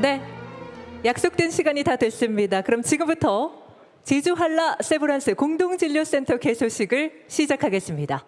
네, 약속된 시간이 다 됐습니다. 그럼 지금부터 제주 한라 세브란스 공동진료센터 개소식을 시작하겠습니다.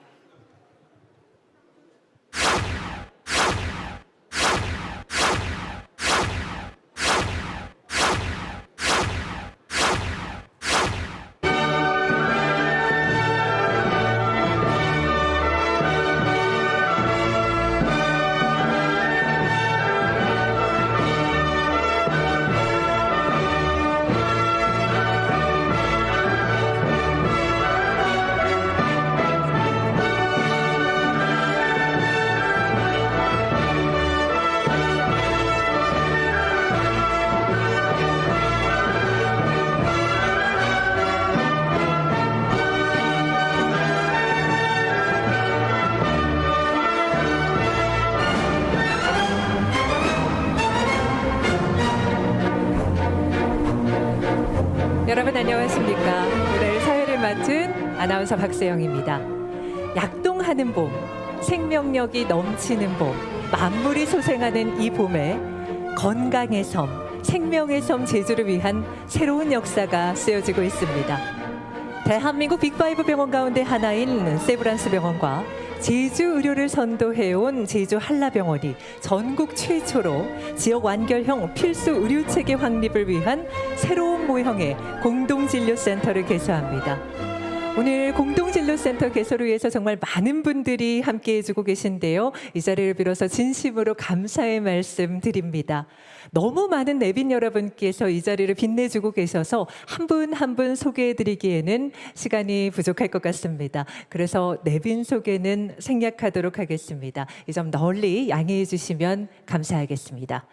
여러분 안녕하십니까? 오늘 사회를 맡은 아나운서 박세영입니다. 약동하는 봄, 생명력이 넘치는 봄, 만물이 소생하는 이 봄에 건강의 섬, 생명의 섬 제주를 위한 새로운 역사가 쓰여지고 있습니다. 대한민국 빅5 병원 가운데 하나인 세브란스 병원과 제주 의료를 선도해온 제주 한라병원이 전국 최초로 지역 완결형 필수 의료체계 확립을 위한 새로운 모형의 공동진료센터를 개소합니다. 오늘 공동진료센터 개소를 위해서 정말 많은 분들이 함께해주고 계신데요. 이 자리를 빌어서 진심으로 감사의 말씀 드립니다. 너무 많은 내빈 여러분께서 이 자리를 빛내주고 계셔서 한 분 한 분 소개해드리기에는 시간이 부족할 것 같습니다. 그래서 내빈 소개는 생략하도록 하겠습니다. 이 점 널리 양해해 주시면 감사하겠습니다.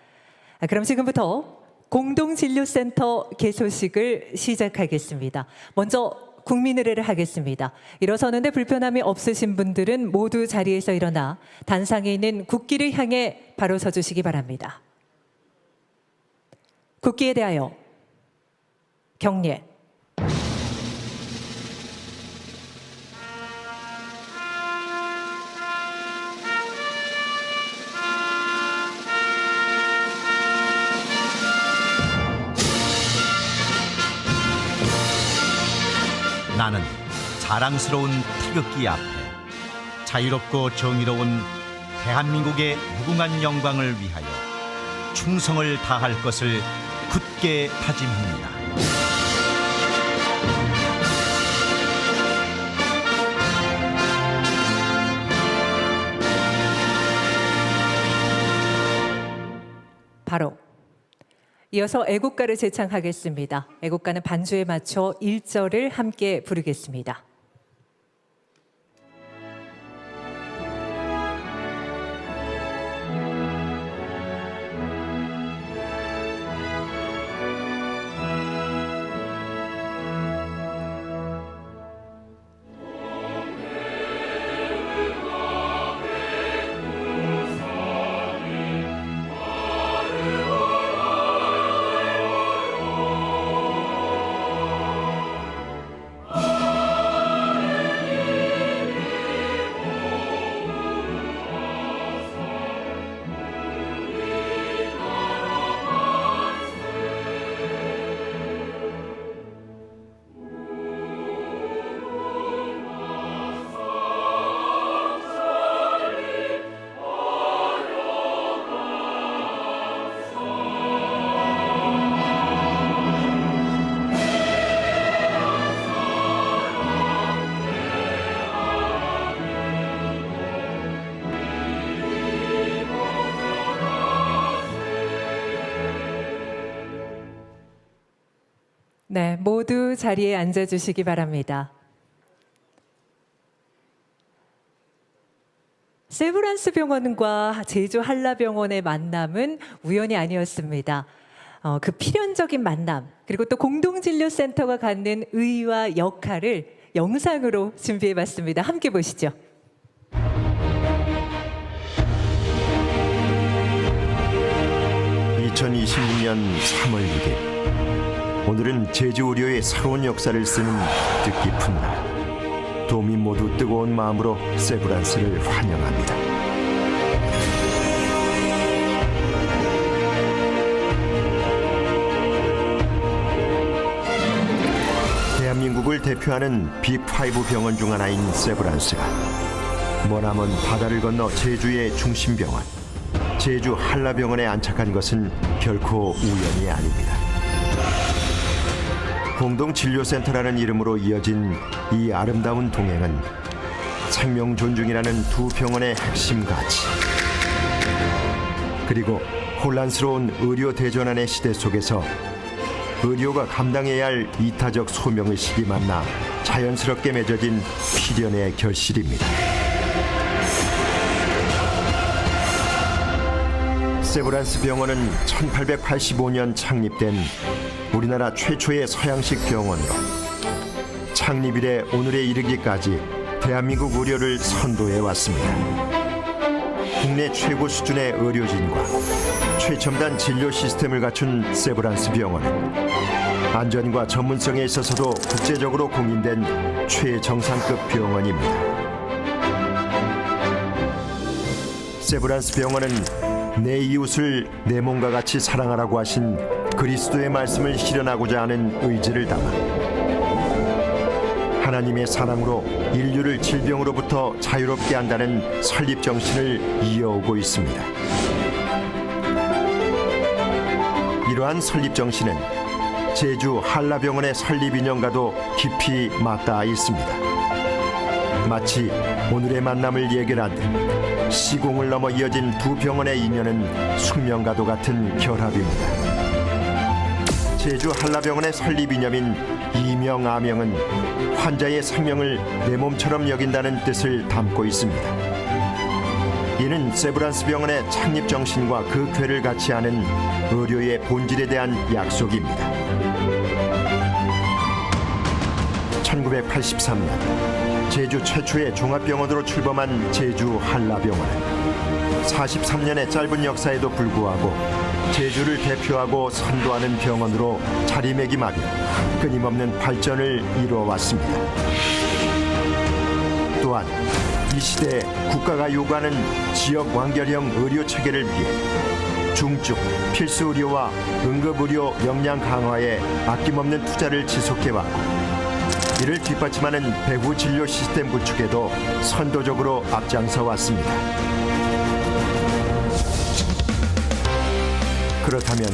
그럼 지금부터 공동진료센터 개소식을 시작하겠습니다. 먼저 국민의례를 하겠습니다. 일어서는데 불편함이 없으신 분들은 모두 자리에서 일어나 단상에 있는 국기를 향해 바로 서주시기 바랍니다. 국기에 대하여 경례. 나는 자랑스러운 태극기 앞에 자유롭고 정의로운 대한민국의 무궁한 영광을 위하여 충성을 다할 것을 굳게 다짐합니다. 바로 이어서 애국가를 제창하겠습니다. 애국가는 반주에 맞춰 1절을 함께 부르겠습니다. 네, 모두 자리에 앉아주시기 바랍니다. 세브란스 병원과 제주 한라병원의 만남은 우연이 아니었습니다. 그 필연적인 만남, 그리고 또 공동진료센터가 갖는 의의와 역할을 영상으로 준비해봤습니다. 함께 보시죠. 2026년 3월 6일 오늘은 제주 의료의 새로운 역사를 쓰는 뜻깊은 날. 도민 모두 뜨거운 마음으로 세브란스를 환영합니다. 한국을 대표하는 빅5 병원 중 하나인 세브란스가 머나먼 바다를 건너 제주의 중심병원, 제주 한라병원에 안착한 것은 결코 우연이 아닙니다. 공동진료센터라는 이름으로 이어진 이 아름다운 동행은 생명 존중이라는 두 병원의 핵심 가치, 그리고 혼란스러운 의료 대전환의 시대 속에서 의료가 감당해야 할 이타적 소명의식이 만나 자연스럽게 맺어진 필연의 결실입니다. 세브란스 병원은 1885년 창립된 우리나라 최초의 서양식 병원으로 창립 이래 오늘에 이르기까지 대한민국 의료를 선도해 왔습니다. 국내 최고 수준의 의료진과 최첨단 진료 시스템을 갖춘 세브란스 병원은 안전과 전문성에 있어서도 국제적으로 공인된 최정상급 병원입니다. 세브란스 병원은 내 이웃을 내 몸과 같이 사랑하라고 하신 그리스도의 말씀을 실현하고자 하는 의지를 담아 하나님의 사랑으로 인류를 질병으로부터 자유롭게 한다는 설립 정신을 이어오고 있습니다. 이러한 설립 정신은 제주 한라병원의 설립 인연과도 깊이 맞닿아 있습니다. 마치 오늘의 만남을 예견하듯 시공을 넘어 이어진 두 병원의 인연은 숙명과도 같은 결합입니다. 제주 한라병원의 설립 이념인 이명아명은 환자의 생명을 내 몸처럼 여긴다는 뜻을 담고 있습니다. 이는 세브란스 병원의 창립 정신과 그 궤를 같이 하는 의료의 본질에 대한 약속입니다. 1983년 제주 최초의 종합병원으로 출범한 제주 한라병원은 43년의 짧은 역사에도 불구하고 제주를 대표하고 선도하는 병원으로 자리매김하며 끊임없는 발전을 이루어왔습니다. 또한 이 시대에 국가가 요구하는 지역 완결형 의료 체계를 위해 중증, 필수 의료와 응급 의료 역량 강화에 아낌없는 투자를 지속해왔고 이를 뒷받침하는 배후 진료 시스템 구축에도 선도적으로 앞장서 왔습니다. 그렇다면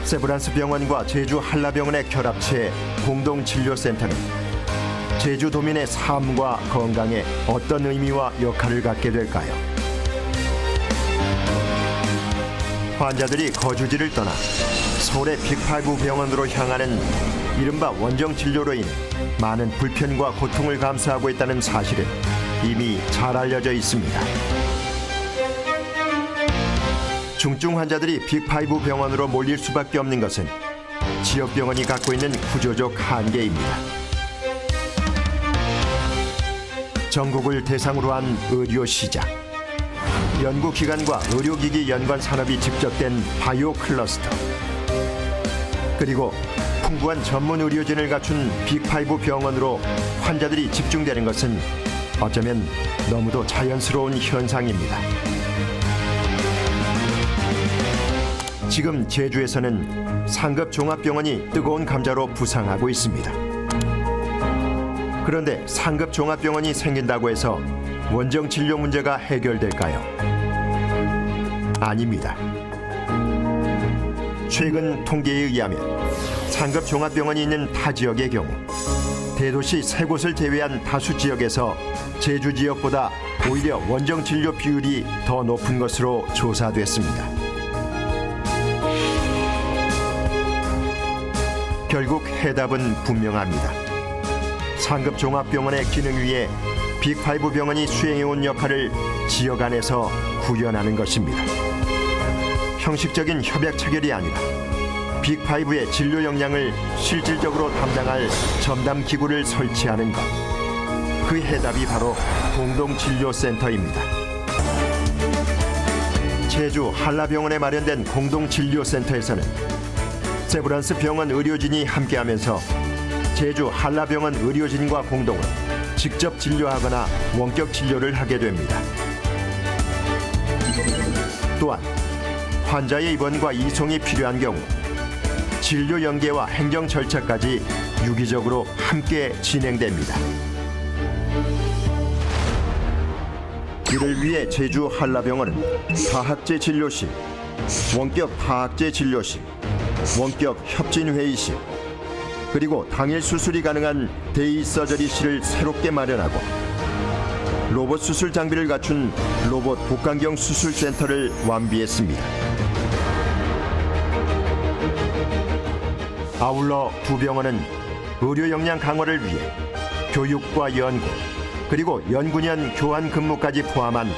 세브란스 병원과 제주 한라병원의 결합체 공동진료센터는 제주도민의 삶과 건강에 어떤 의미와 역할을 갖게 될까요? 환자들이 거주지를 떠나 서울의 빅5 병원으로 향하는 이른바 원정 진료로 인해 많은 불편과 고통을 감수하고 있다는 사실은 이미 잘 알려져 있습니다. 중증 환자들이 빅5 병원으로 몰릴 수밖에 없는 것은 지역 병원이 갖고 있는 구조적 한계입니다. 전국을 대상으로 한 의료 시장, 연구기관과 의료기기 연관 산업이 집적된 바이오 클러스터, 그리고 풍부한 전문 의료진을 갖춘 빅5 병원으로 환자들이 집중되는 것은 어쩌면 너무도 자연스러운 현상입니다. 지금 제주에서는 상급 종합병원이 뜨거운 감자로 부상하고 있습니다. 그런데 상급 종합병원이 생긴다고 해서 원정 진료 문제가 해결될까요? 아닙니다. 최근 통계에 의하면 상급 종합병원이 있는 타 지역의 경우 대도시 3곳을 제외한 다수 지역에서 제주 지역보다 오히려 원정 진료 비율이 더 높은 것으로 조사됐습니다. 결국 해답은 분명합니다. 상급 종합병원의 기능 위에 빅5 병원이 수행해온 역할을 지역 안에서 구현하는 것입니다. 형식적인 협약 체결이 아니라 빅5의 진료 역량을 실질적으로 담당할 전담 기구를 설치하는 것. 그 해답이 바로 공동진료센터입니다. 제주 한라병원에 마련된 공동진료센터에서는 세브란스 병원 의료진이 함께하면서 제주 한라병원 의료진과 공동으로 직접 진료하거나 원격 진료를 하게 됩니다. 또한 환자의 입원과 이송이 필요한 경우 진료 연계와 행정 절차까지 유기적으로 함께 진행됩니다. 이를 위해 제주 한라병원은 다학제 진료실, 원격 다학제 진료실, 원격 협진회의실, 그리고 당일 수술이 가능한 데이 서저리실을 새롭게 마련하고 로봇 수술 장비를 갖춘 로봇 복강경 수술센터를 완비했습니다. 아울러 두 병원은 의료 역량 강화를 위해 교육과 연구, 그리고 연구년 교환 근무까지 포함한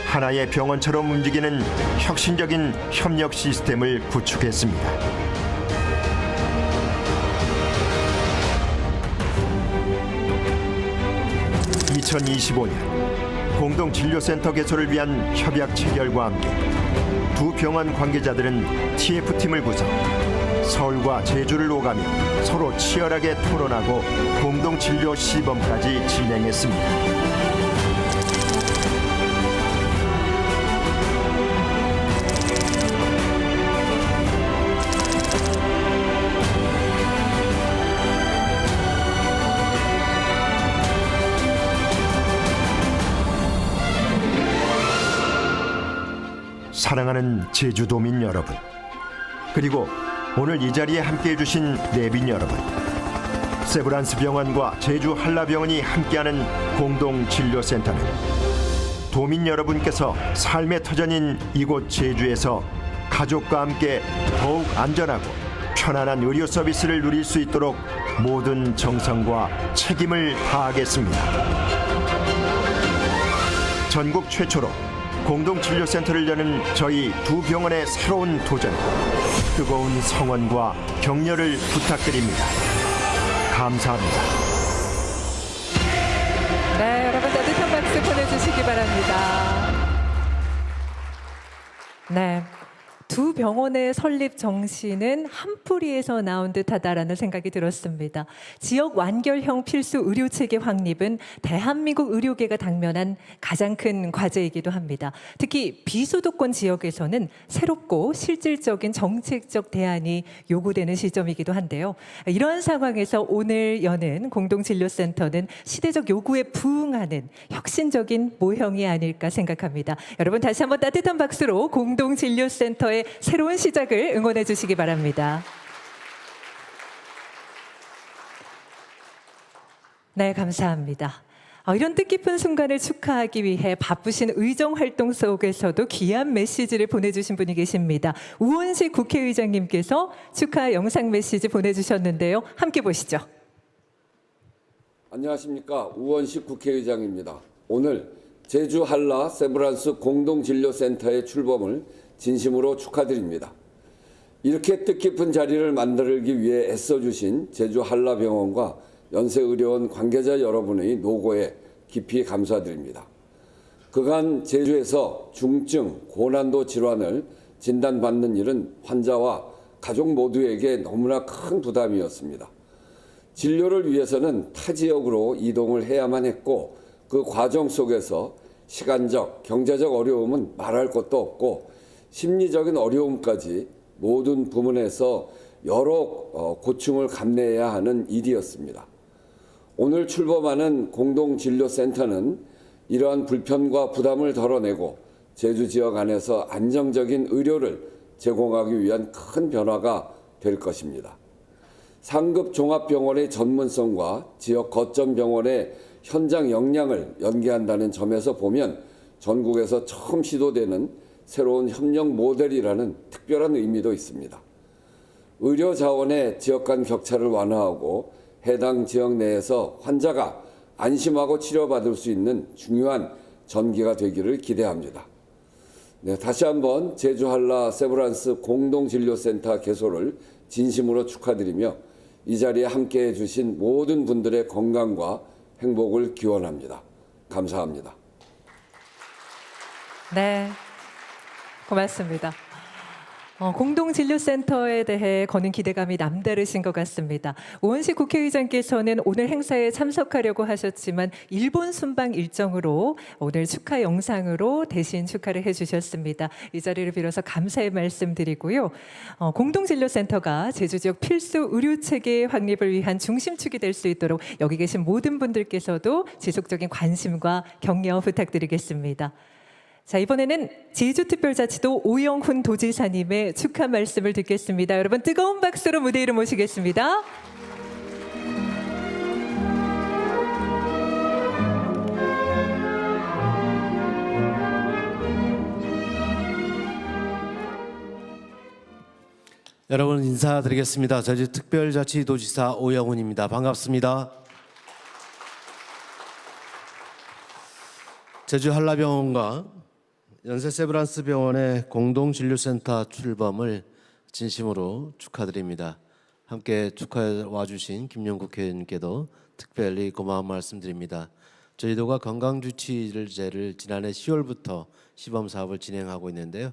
하나의 병원처럼 움직이는 혁신적인 협력 시스템을 구축했습니다. 2025년 공동진료센터 개소를 위한 협약 체결과 함께 두 병원 관계자들은 TF팀을 구성, 서울과 제주를 오가며 서로 치열하게 토론하고 공동진료 시범까지 진행했습니다. 사랑하는 제주도민 여러분, 그리고 오늘 이 자리에 함께해 주신 내빈 여러분, 세브란스 병원과 제주 한라병원이 함께하는 공동진료센터는 도민 여러분께서 삶의 터전인 이곳 제주에서 가족과 함께 더욱 안전하고 편안한 의료 서비스를 누릴 수 있도록 모든 정성과 책임을 다하겠습니다. 전국 최초로 공동진료센터를 여는 저희 두 병원의 새로운 도전, 뜨거운 성원과 격려를 부탁드립니다. 감사합니다. 네, 여러분 따뜻한 박수 보내주시기 바랍니다. 네. 두 병원의 설립 정신은 한 뿌리에서 나온 듯하다라는 생각이 들었습니다. 지역 완결형 필수 의료 체계 확립은 대한민국 의료계가 당면한 가장 큰 과제이기도 합니다. 특히 비수도권 지역에서는 새롭고 실질적인 정책적 대안이 요구되는 시점이기도 한데요. 이러한 상황에서 오늘 여는 공동진료센터는 시대적 요구에 부응하는 혁신적인 모형이 아닐까 생각합니다. 여러분 다시 한번 따뜻한 박수로 공동진료센터의 새로운 시작을 응원해 주시기 바랍니다. 네, 감사합니다. 이런 뜻깊은 순간을 축하하기 위해 바쁘신 의정 활동 속에서도 귀한 메시지를 보내주신 분이 계십니다. 우원식 국회의장님께서 축하 영상 메시지 보내주셨는데요. 함께 보시죠. 안녕하십니까. 우원식 국회의장입니다. 오늘 제주 한라 세브란스 공동진료센터의 출범을 진심으로 축하드립니다. 이렇게 뜻깊은 자리를 만들기 위해 애써주신 제주 한라병원과 연세의료원 관계자 여러분의 노고에 깊이 감사드립니다. 그간 제주에서 중증, 고난도 질환을 진단받는 일은 환자와 가족 모두에게 너무나 큰 부담이었습니다. 진료를 위해서는 타 지역으로 이동을 해야만 했고 그 과정 속에서 시간적, 경제적 어려움은 말할 것도 없고 심리적인 어려움까지 모든 부문에서 여러 고충을 감내해야 하는 일이었습니다. 오늘 출범하는 공동진료센터는 이러한 불편과 부담을 덜어내고 제주 지역 안에서 안정적인 의료를 제공하기 위한 큰 변화가 될 것입니다. 상급 종합병원의 전문성과 지역 거점 병원의 현장 역량을 연계한다는 점에서 보면 전국에서 처음 시도되는 새로운 협력 모델이라는 특별한 의미도 있습니다. 의료 자원의 지역 간 격차를 완화하고 해당 지역 내에서 환자가 안심하고 치료받을 수 있는 중요한 전기가 되기를 기대합니다. 네, 다시 한번 제주 한라 세브란스 공동진료센터 개소를 진심으로 축하드리며 이 자리에 함께해 주신 모든 분들의 건강과 행복을 기원합니다. 감사합니다. 네, 고맙습니다. 공동진료센터에 대해 거는 기대감이 남다르신 것 같습니다. 오원식 국회의장께서는 오늘 행사에 참석하려고 하셨지만 일본 순방 일정으로 오늘 축하 영상으로 대신 축하를 해주셨습니다. 이 자리를 빌어서 감사의 말씀드리고요. 공동진료센터가 제주 지역 필수 의료체계 확립을 위한 중심축이 될 수 있도록 여기 계신 모든 분들께서도 지속적인 관심과 격려 부탁드리겠습니다. 자, 이번에는 제주특별자치도 오영훈 도지사님의 축하 말씀을 듣겠습니다. 여러분 뜨거운 박수로 무대 위로 모시겠습니다. 여러분 인사드리겠습니다. 제주특별자치도지사 오영훈입니다. 반갑습니다. 제주 한라병원과 연세세브란스 병원의 공동진료센터 출범을 진심으로 축하드립니다. 함께 축하해 와주신 김용국 국회의원님께도 특별히 고마운 말씀드립니다. 저희도가 건강주치의제를 지난해 10월부터 시범사업을 진행하고 있는데요.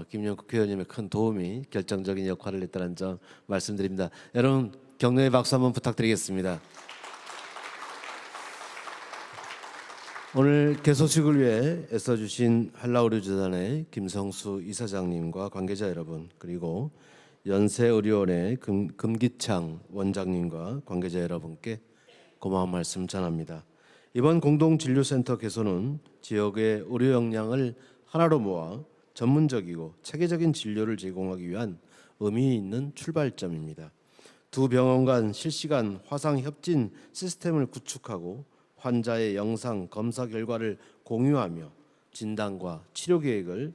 김용국 국회의원님의 큰 도움이 결정적인 역할을 했다는 점 말씀드립니다. 여러분 격려의 박수 한번 부탁드리겠습니다. 오늘 개소식을 위해 애써주신 한라의료재단의 김성수 이사장님과 관계자 여러분, 그리고 연세의료원의 금기창 원장님과 관계자 여러분께 고마운 말씀 전합니다. 이번 공동진료센터 개소는 지역의 의료 역량을 하나로 모아 전문적이고 체계적인 진료를 제공하기 위한 의미 있는 출발점입니다. 두 병원 간 실시간 화상 협진 시스템을 구축하고 환자의 영상 검사 결과를 공유하며 진단과 치료 계획을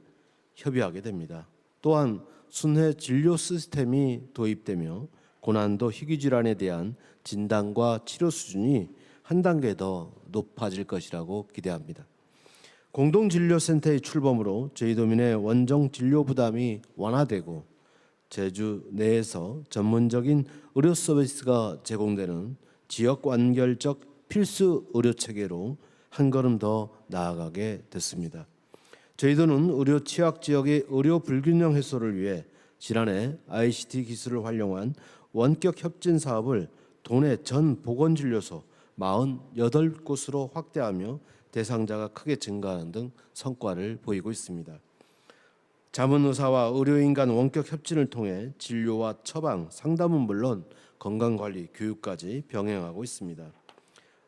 협의하게 됩니다. 또한 순회 진료 시스템이 도입되며 고난도 희귀질환에 대한 진단과 치료 수준이 한 단계 더 높아질 것이라고 기대합니다. 공동진료센터의 출범으로 저희도민의 원정 진료 부담이 완화되고 제주 내에서 전문적인 의료 서비스가 제공되는 지역 완결적 필수 의료 체계로 한 걸음 더 나아가게 됐습니다. 저희도는 의료 취약 지역의 의료 불균형 해소를 위해 지난해 ICT 기술을 활용한 원격 협진 사업을 도내 전 보건진료소 48곳으로 확대하며 대상자가 크게 증가하는 등 성과를 보이고 있습니다. 자문의사와 의료인 간 원격 협진을 통해 진료와 처방, 상담은 물론 건강관리, 교육까지 병행하고 있습니다.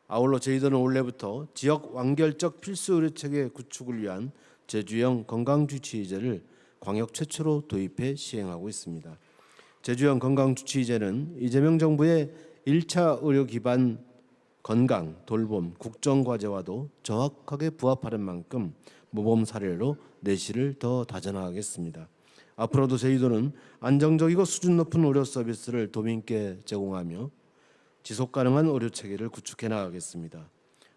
아울러 저희들은 올해부터 지역 완결적 필수 의료체계 구축을 위한 제주형 건강주치의제를 광역 최초로 도입해 시행하고 있습니다. 제주형 건강주치의제는 이재명 정부의 1차 의료 기반 건강, 돌봄, 국정과제와도 정확하게 부합하는 만큼 모범 사례로 내실을 더 다져나가겠습니다. 앞으로도 제주도는 안정적이고 수준 높은 의료 서비스를 도민께 제공하며 지속가능한 의료체계를 구축해 나가겠습니다.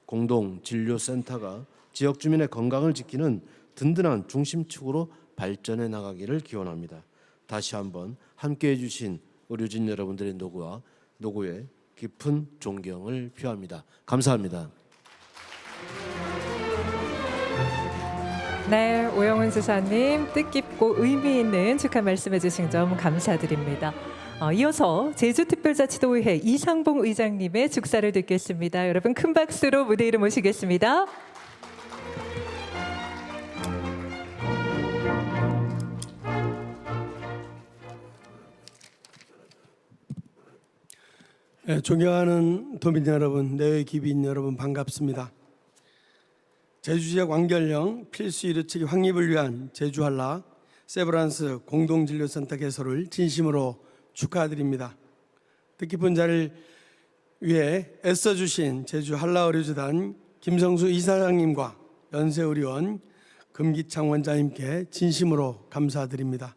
공동진료센터가 지역 주민의 건강을 지키는 든든한 중심축으로 발전해 나가기를 기원합니다. 다시 한번 함께해 주신 의료진 여러분들의 노고에 깊은 존경을 표합니다. 감사합니다. 네, 오영훈 지사님 뜻깊고 의미 있는 축하 말씀해 주신 점 감사드립니다. 이어서 제주특별자치도의회 이상봉 의장님의 축사를 듣겠습니다. 여러분 큰 박수로 무대 위로 모시겠습니다. 네, 존경하는 도민 여러분, 내외 기빈 여러분 반갑습니다. 제주지역 완결형 필수 의료체계 확립을 위한 제주 한라 세브란스 공동진료센터 개소를 진심으로 축하드립니다. 뜻깊은 자리를 위해 애써주신 제주 한라의료재단 김성수 이사장님과 연세의료원 금기창 원장님께 진심으로 감사드립니다.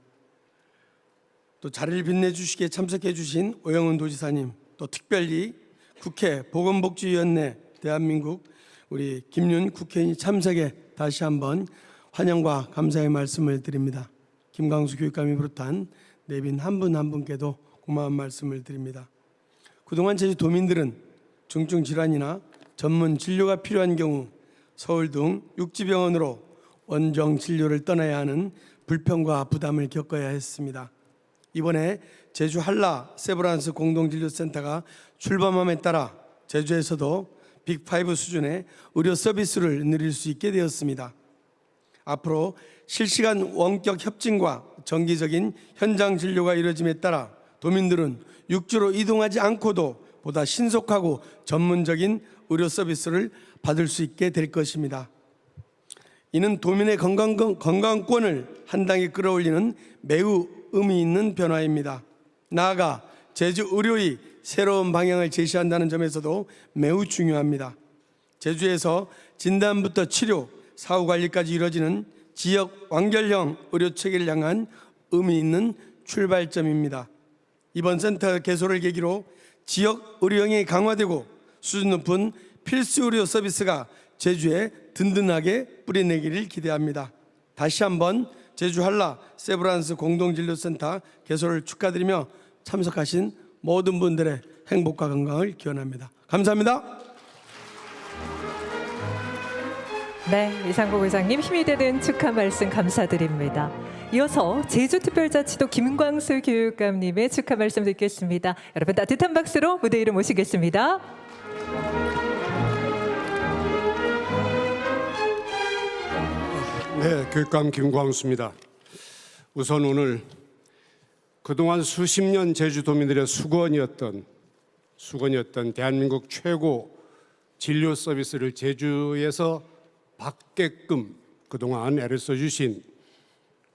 또 자리를 빛내주시기에 참석해 주신 오영훈 도지사님, 또 특별히 국회 보건복지위원회 대한민국 우리 김윤 국회의원이 참석에 다시 한번 환영과 감사의 말씀을 드립니다. 김광수 교육감이 비롯한 내빈 한 분 한 분께도 고마운 말씀을 드립니다. 그동안 제주 도민들은 중증 질환이나 전문 진료가 필요한 경우 서울 등 육지병원으로 원정 진료를 떠나야 하는 불평과 부담을 겪어야 했습니다. 이번에 제주 한라 세브란스 공동진료센터가 출범함에 따라 제주에서도 빅5 수준의 의료 서비스를 누릴 수 있게 되었습니다. 앞으로 실시간 원격 협진과 정기적인 현장 진료가 이루어짐에 따라 도민들은 육지로 이동하지 않고도 보다 신속하고 전문적인 의료 서비스를 받을 수 있게 될 것입니다. 이는 도민의 건강권을 한 단계 끌어올리는 매우 의미 있는 변화입니다. 나아가 제주 의료의 새로운 방향을 제시한다는 점에서도 매우 중요합니다. 제주에서 진단부터 치료, 사후 관리까지 이루어지는 지역 완결형 의료 체계를 향한 의미 있는 출발점입니다. 이번 센터 개소를 계기로 지역 의료형이 강화되고 수준 높은 필수 의료 서비스가 제주에 든든하게 뿌리내기를 기대합니다. 다시 한번 제주 한라 세브란스 공동진료센터 개소를 축하드리며 참석하신 모든 분들의 행복과 건강을 기원합니다. 감사합니다. 네, 이상복 의장님 힘이 되는 축하 말씀 감사드립니다. 이어서 제주특별자치도 김광수 교육감님의 축하 말씀 듣겠습니다. 여러분 따뜻한 박수로 무대 위로 모시겠습니다. 네, 교육감 김광수입니다. 우선 오늘 그동안 수십 년 제주도민들의 수건이었던 대한민국 최고 진료 서비스를 제주에서 받게끔 그동안 애를 써주신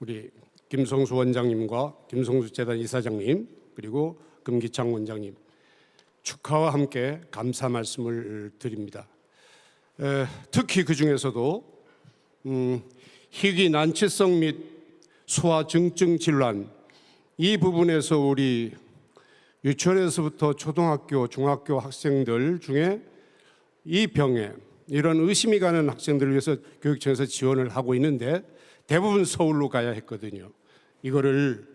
우리 김성수 원장님과 김성수 재단 이사장님 그리고 금기창 원장님 축하와 함께 감사 말씀을 드립니다. 특히 그 중에서도 희귀 난치성 및 소아증증 질환 이 부분에서 우리 유치원에서부터 초등학교, 중학교 학생들 중에 이 병에 이런 의심이 가는 학생들을 위해서 교육청에서 지원을 하고 있는데 대부분 서울로 가야 했거든요. 이거를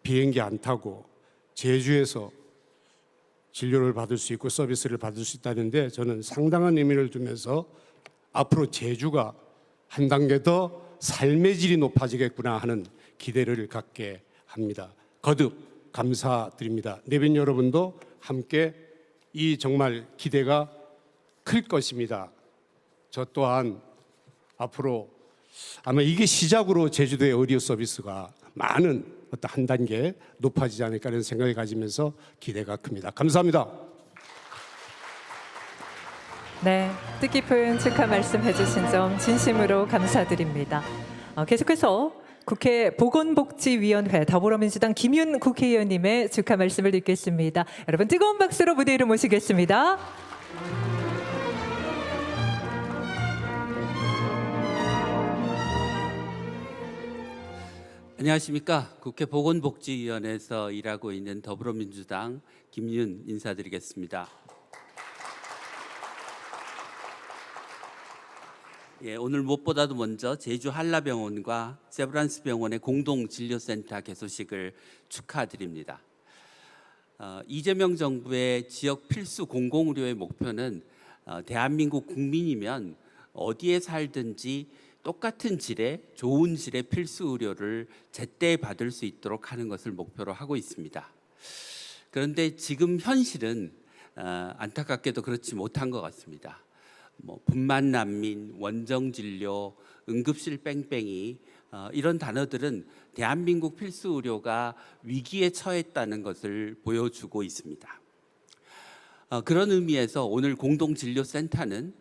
비행기 안 타고 제주에서 진료를 받을 수 있고 서비스를 받을 수 있다는데 저는 상당한 의미를 두면서 앞으로 제주가 한 단계 더 삶의 질이 높아지겠구나 하는 기대를 갖게 합니다. 거듭 감사드립니다. 내빈 여러분도 함께 이 정말 기대가 클 것입니다. 저 또한 앞으로 아마 이게 시작으로 제주도의 의료 서비스가 많은 어떤 한 단계 높아지지 않을까 하는 생각을 가지면서 기대가 큽니다. 감사합니다. 네, 뜻깊은 축하 말씀해 주신 점 진심으로 감사드립니다. 계속해서 국회 보건복지위원회 더불어민주당 김윤 국회의원님의 축하 말씀을 듣겠습니다. 여러분 뜨거운 박수로 무대 위로 모시겠습니다. 안녕하십니까. 국회 보건복지위원회에서 일하고 있는 더불어민주당 김윤 인사드리겠습니다. 오늘 무엇보다도 먼저 제주 한라병원과 세브란스 병원의 공동진료센터 개소식을 축하드립니다. 이재명 정부의 지역 필수 공공의료의 목표는 대한민국 국민이면 어디에 살든지 똑같은 질의 좋은 질의 필수 의료를 제때 받을 수 있도록 하는 것을 목표로 하고 있습니다. 그런데 지금 현실은 안타깝게도 그렇지 못한 것 같습니다. 분만 난민, 원정 진료, 응급실 뺑뺑이 이런 단어들은 대한민국 필수 의료가 위기에 처했다는 것을 보여주고 있습니다. 그런 의미에서 오늘 공동진료센터는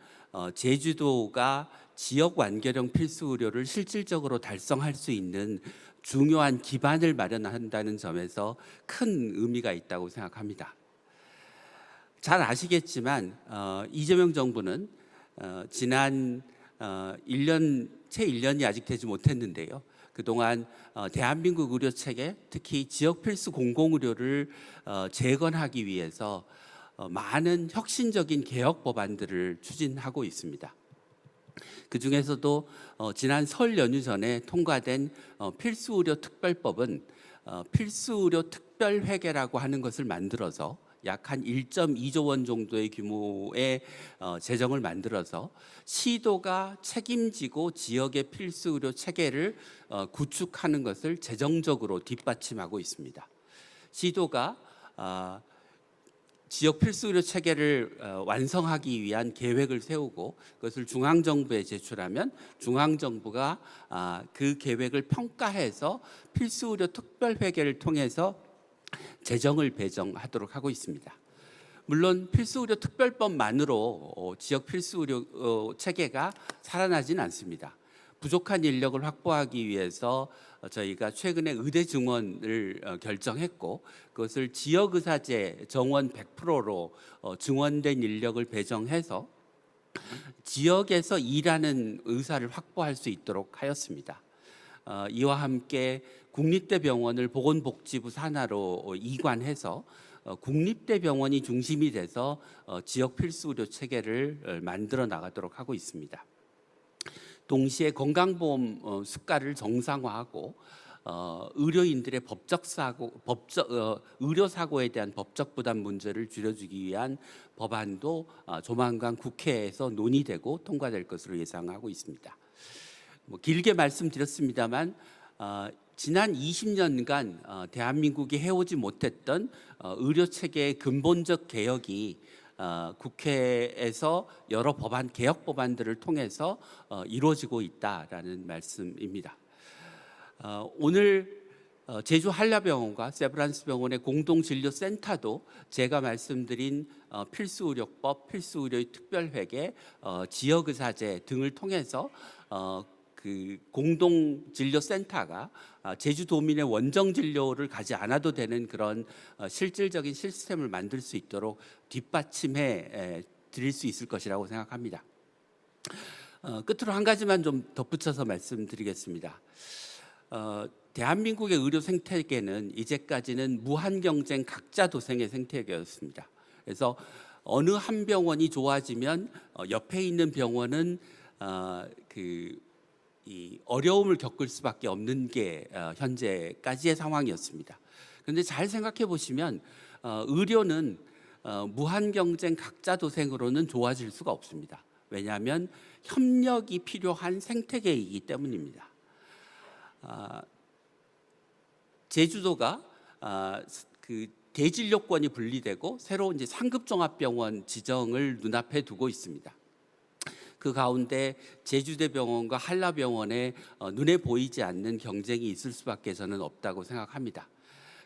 제주도가 지역 완결형 필수 의료를 실질적으로 달성할 수 있는 중요한 기반을 마련한다는 점에서 큰 의미가 있다고 생각합니다. 잘 아시겠지만 이재명 정부는 지난 1년, 채 1년이 아직 되지 못했는데요. 그동안 대한민국 의료 체계, 특히 지역 필수 공공의료를 재건하기 위해서 많은 혁신적인 개혁 법안들을 추진하고 있습니다. 그 중에서도 지난 설 연휴 전에 통과된 필수의료 특별법은 필수의료 특별회계라고 하는 것을 만들어서 약 한 1.2조 원 정도의 규모의 재정을 만들어서 시도가 책임지고 지역의 필수 의료 체계를 구축하는 것을 재정적으로 뒷받침하고 있습니다. 시도가 지역 필수 의료 체계를 완성하기 위한 계획을 세우고 그것을 중앙 정부에 제출하면 중앙 정부가 그 계획을 평가해서 필수 의료 특별 회계를 통해서 재정을 배정하도록 하고 있습니다. 물론 필수 의료 특별법만으로 지역 필수 의료 체계가 살아나지는 않습니다. 부족한 인력을 확보하기 위해서 저희가 최근에 의대 증원을 결정했고 그것을 지역의사제 정원 100%로 증원된 인력을 배정해서 지역에서 일하는 의사를 확보할 수 있도록 하였습니다. 이와 함께 국립대병원을 보건복지부 산하로 이관해서 국립대병원이 중심이 돼서 지역 필수 의료 체계를 만들어 나가도록 하고 있습니다. 동시에 건강보험 수가를 정상화하고 의료인들의 의료 사고에 대한 법적 부담 문제를 줄여주기 위한 법안도 조만간 국회에서 논의되고 통과될 것으로 예상하고 있습니다. 길게 말씀드렸습니다만 지난 20년간 대한민국이 해오지 못했던 의료 체계의 근본적 개혁이 국회에서 여러 법안 개혁 법안들을 통해서 이루어지고 있다라는 말씀입니다. 오늘 제주 한라병원과 세브란스 병원의 공동진료센터도 제가 말씀드린 필수의료법, 필수의료의 특별회계, 지역의사제 등을 통해서 그 공동진료센터가 제주도민의 원정진료를 가지 않아도 되는 그런 실질적인 시스템을 만들 수 있도록 뒷받침해 드릴 수 있을 것이라고 생각합니다. 끝으로 한 가지만 좀 덧붙여서 말씀드리겠습니다. 대한민국의 의료 생태계는 이제까지는 무한 경쟁 각자 도생의 생태계였습니다. 그래서 어느 한 병원이 좋아지면 옆에 있는 병원은 이 어려움을 겪을 수밖에 없는 게 현재까지의 상황이었습니다. 그런데 잘 생각해 보시면 의료는 무한 경쟁 각자 도생으로는 좋아질 수가 없습니다. 왜냐하면 협력이 필요한 생태계이기 때문입니다. 제주도가 그 대진료권이 분리되고 새로 이제 상급종합병원 지정을 눈앞에 두고 있습니다. 그 가운데 제주대병원과 한라병원에 눈에 보이지 않는 경쟁이 있을 수밖에 저는 없다고 생각합니다.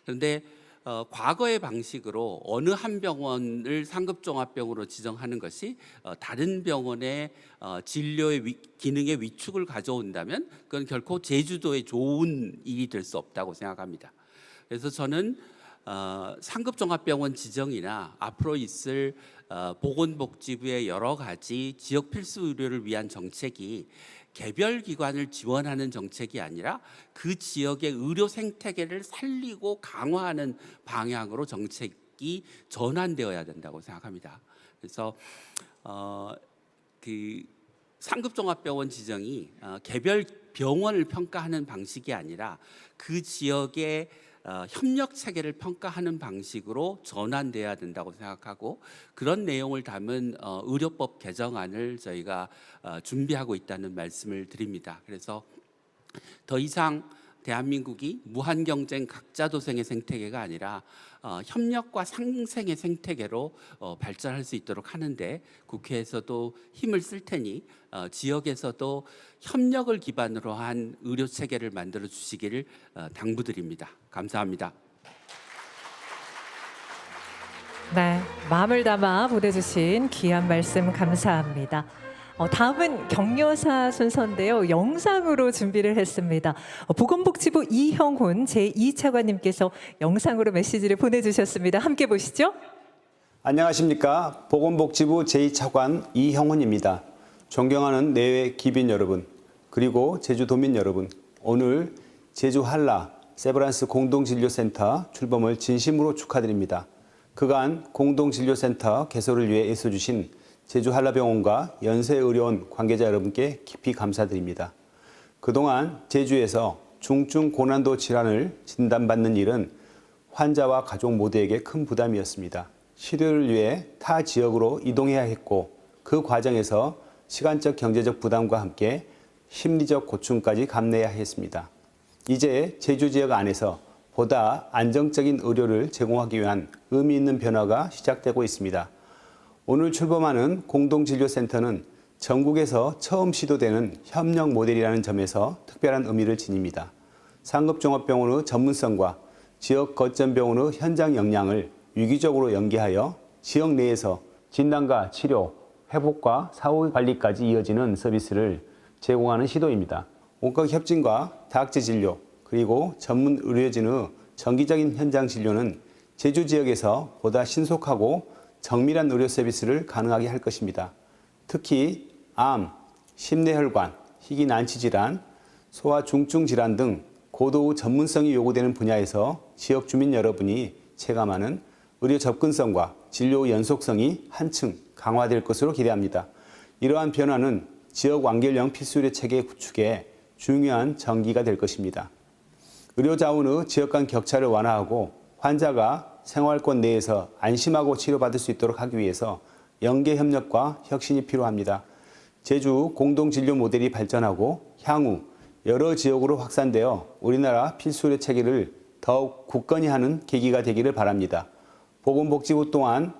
그런데 과거의 방식으로 어느 한 병원을 상급종합병으로 지정하는 것이 다른 병원의 진료의 기능의 위축을 가져온다면 그건 결코 제주도에 좋은 일이 될 수 없다고 생각합니다. 그래서 저는 상급종합병원 지정이나 앞으로 있을 보건복지부의 여러 가지 지역 필수 의료를 위한 정책이 개별 기관을 지원하는 정책이 아니라 그 지역의 의료 생태계를 살리고 강화하는 방향으로 정책이 전환되어야 된다고 생각합니다. 그래서 그 상급종합병원 지정이 개별 병원을 평가하는 방식이 아니라 그 지역의 협력 체계를 평가하는 방식으로 전환돼야 된다고 생각하고 그런 내용을 담은 의료법 개정안을 저희가 준비하고 있다는 말씀을 드립니다. 그래서 더 이상 대한민국이 무한 경쟁 각자 도생의 생태계가 아니라 협력과 상생의 생태계로 발전할 수 있도록 하는데 국회에서도 힘을 쓸 테니 지역에서도 협력을 기반으로 한 의료 체계를 만들어 주시기를 당부드립니다. 감사합니다. 네, 마음을 담아 보내주신 귀한 말씀 감사합니다. 다음은 격려사 순서인데요. 영상으로 준비를 했습니다. 보건복지부 이형훈 제2차관님께서 영상으로 메시지를 보내주셨습니다. 함께 보시죠. 안녕하십니까. 보건복지부 제2차관 이형훈입니다. 존경하는 내외 기빈 여러분, 그리고 제주도민 여러분, 오늘 제주 한라 세브란스 공동진료센터 출범을 진심으로 축하드립니다. 그간 공동진료센터 개설을 위해 애써주신 제주 한라병원과 연세의료원 관계자 여러분께 깊이 감사드립니다. 그동안 제주에서 중증 고난도 질환을 진단받는 일은 환자와 가족 모두에게 큰 부담이었습니다. 치료를 위해 타 지역으로 이동해야 했고 그 과정에서 시간적 경제적 부담과 함께 심리적 고충까지 감내해야 했습니다. 이제 제주 지역 안에서 보다 안정적인 의료를 제공하기 위한 의미 있는 변화가 시작되고 있습니다. 오늘 출범하는 공동진료센터는 전국에서 처음 시도되는 협력 모델이라는 점에서 특별한 의미를 지닙니다. 상급종합병원의 전문성과 지역 거점병원의 현장 역량을 유기적으로 연계하여 지역 내에서 진단과 치료, 회복과 사후 관리까지 이어지는 서비스를 제공하는 시도입니다. 온갖 협진과 다학제 진료, 그리고 전문 의료진의 정기적인 현장 진료는 제주 지역에서 보다 신속하고 정밀한 의료 서비스를 가능하게 할 것입니다. 특히 암, 심뇌혈관, 희귀난치질환, 소아 중증 질환 등 고도의 전문성이 요구되는 분야에서 지역 주민 여러분이 체감하는 의료 접근성과 진료 연속성이 한층 강화될 것으로 기대합니다. 이러한 변화는 지역 완결형 필수의료 체계 구축에 중요한 전기가 될 것입니다. 의료 자원의 지역 간 격차를 완화하고 환자가 생활권 내에서 안심하고 치료받을 수 있도록 하기 위해서 연계 협력과 혁신이 필요합니다. 제주 공동진료 모델이 발전하고 향후 여러 지역으로 확산되어 우리나라 필수의료 체계를 더욱 굳건히 하는 계기가 되기를 바랍니다. 보건복지부 또한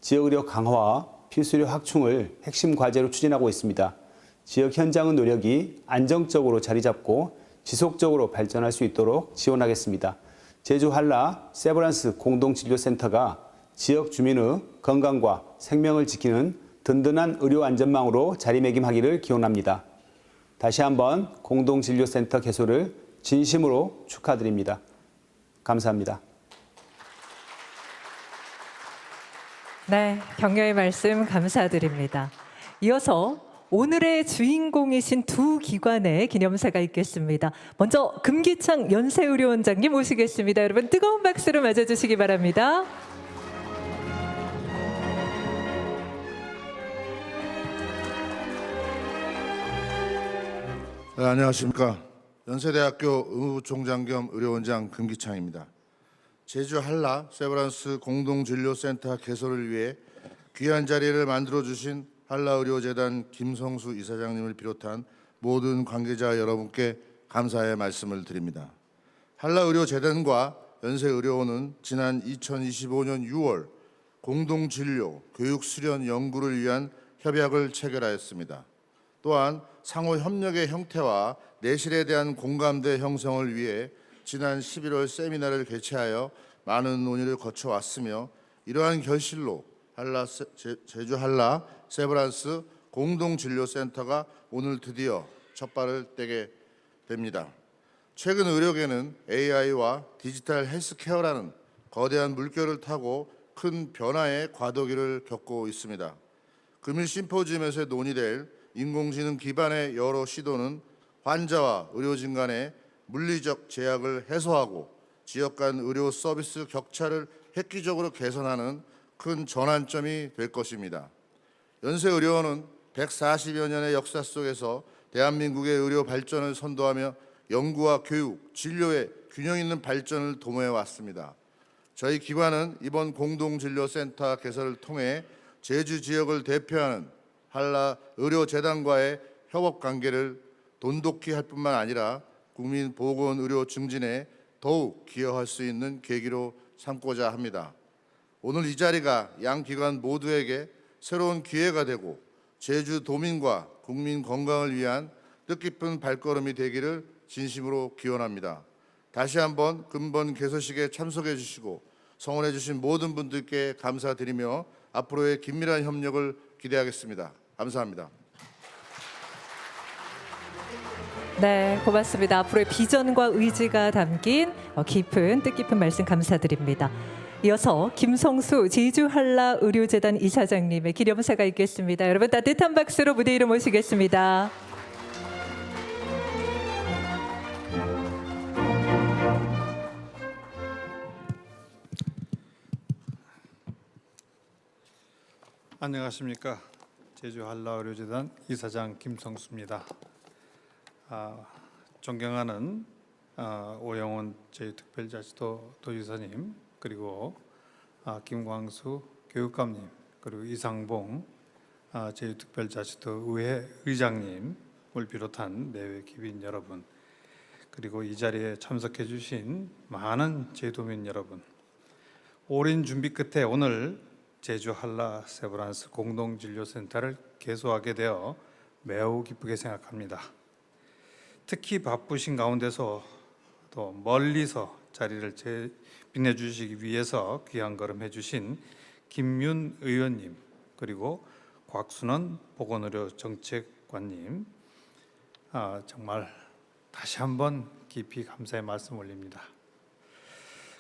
지역의료 강화와 필수의료 확충을 핵심 과제로 추진하고 있습니다. 지역 현장의 노력이 안정적으로 자리 잡고 지속적으로 발전할 수 있도록 지원하겠습니다. 제주 한라 세브란스 공동진료센터가 지역 주민의 건강과 생명을 지키는 든든한 의료 안전망으로 자리매김하기를 기원합니다. 다시 한번 공동진료센터 개소를 진심으로 축하드립니다. 감사합니다. 네, 격려의 말씀 감사드립니다. 이어서 오늘의 주인공이신 두 기관의 기념사가 있겠습니다. 먼저 금기창 연세의료원장님 모시겠습니다. 여러분 뜨거운 박수로 맞아주시기 바랍니다. 네, 안녕하십니까. 연세대학교 의무부총장 겸 의료원장 금기창입니다. 제주 한라 세브란스 공동진료센터 개소를 위해 귀한 자리를 만들어주신 한라의료재단 김성수 이사장님을 비롯한 모든 관계자 여러분께 감사의 말씀을 드립니다. 한라의료재단과 연세의료원은 지난 2025년 6월 공동진료, 교육수련 연구를 위한 협약을 체결하였습니다. 또한 상호 협력의 형태와 내실에 대한 공감대 형성을 위해 지난 11월 세미나를 개최하여 많은 논의를 거쳐왔으며 이러한 결실로 제주 한라 세브란스 공동진료센터가 오늘 드디어 첫 발을 떼게 됩니다. 최근 의료계는 AI와 디지털 헬스케어라는 거대한 물결을 타고 큰 변화의 과도기를 겪고 있습니다. 금일 심포지엄에서 논의될 인공지능 기반의 여러 시도는 환자와 의료진 간의 물리적 제약을 해소하고 지역 간 의료 서비스 격차를 획기적으로 개선하는 큰 전환점이 될 것입니다. 연세의료원은 140여 년의 역사 속에서 대한민국의 의료 발전을 선도하며 연구와 교육, 진료의 균형 있는 발전을 도모해 왔습니다. 저희 기관은 이번 공동진료센터 개설을 통해 제주 지역을 대표하는 한라의료재단과의 협업관계를 돈독히 할 뿐만 아니라 국민 보건의료 증진에 더욱 기여할 수 있는 계기로 삼고자 합니다. 오늘 이 자리가 양 기관 모두에게 새로운 기회가 되고 제주 도민과 국민 건강을 위한 뜻깊은 발걸음이 되기를 진심으로 기원합니다. 다시 한번 근본 개소식에 참석해 주시고 성원해 주신 모든 분들께 감사드리며 앞으로의 긴밀한 협력을 기대하겠습니다. 감사합니다. 네, 고맙습니다. 앞으로의 비전과 의지가 담긴 깊은 뜻깊은 말씀 감사드립니다. 이어서 김성수 제주 한라 의료재단 이사장님의 기념사가 있겠습니다. 여러분 따뜻한 박수로 무대 위로 모시겠습니다. 안녕하십니까. 제주 한라 의료재단 이사장 김성수입니다. 존경하는 오영훈 제2특별자치도 도지사님, 그리고 김광수 교육감님, 그리고 이상봉 제2특별자치도 의회 의장님을 비롯한 내외 기빈 여러분, 그리고 이 자리에 참석해 주신 많은 제도민 여러분, 오랜 준비 끝에 오늘 제주 한라 세브란스 공동진료센터를 개소하게 되어 매우 기쁘게 생각합니다. 특히 바쁘신 가운데서 또 멀리서 자리를 빛내주시기 위해서 귀한 걸음 해주신 김윤 의원님, 그리고 곽순원 보건의료정책관님, 정말 다시 한번 깊이 감사의 말씀 올립니다.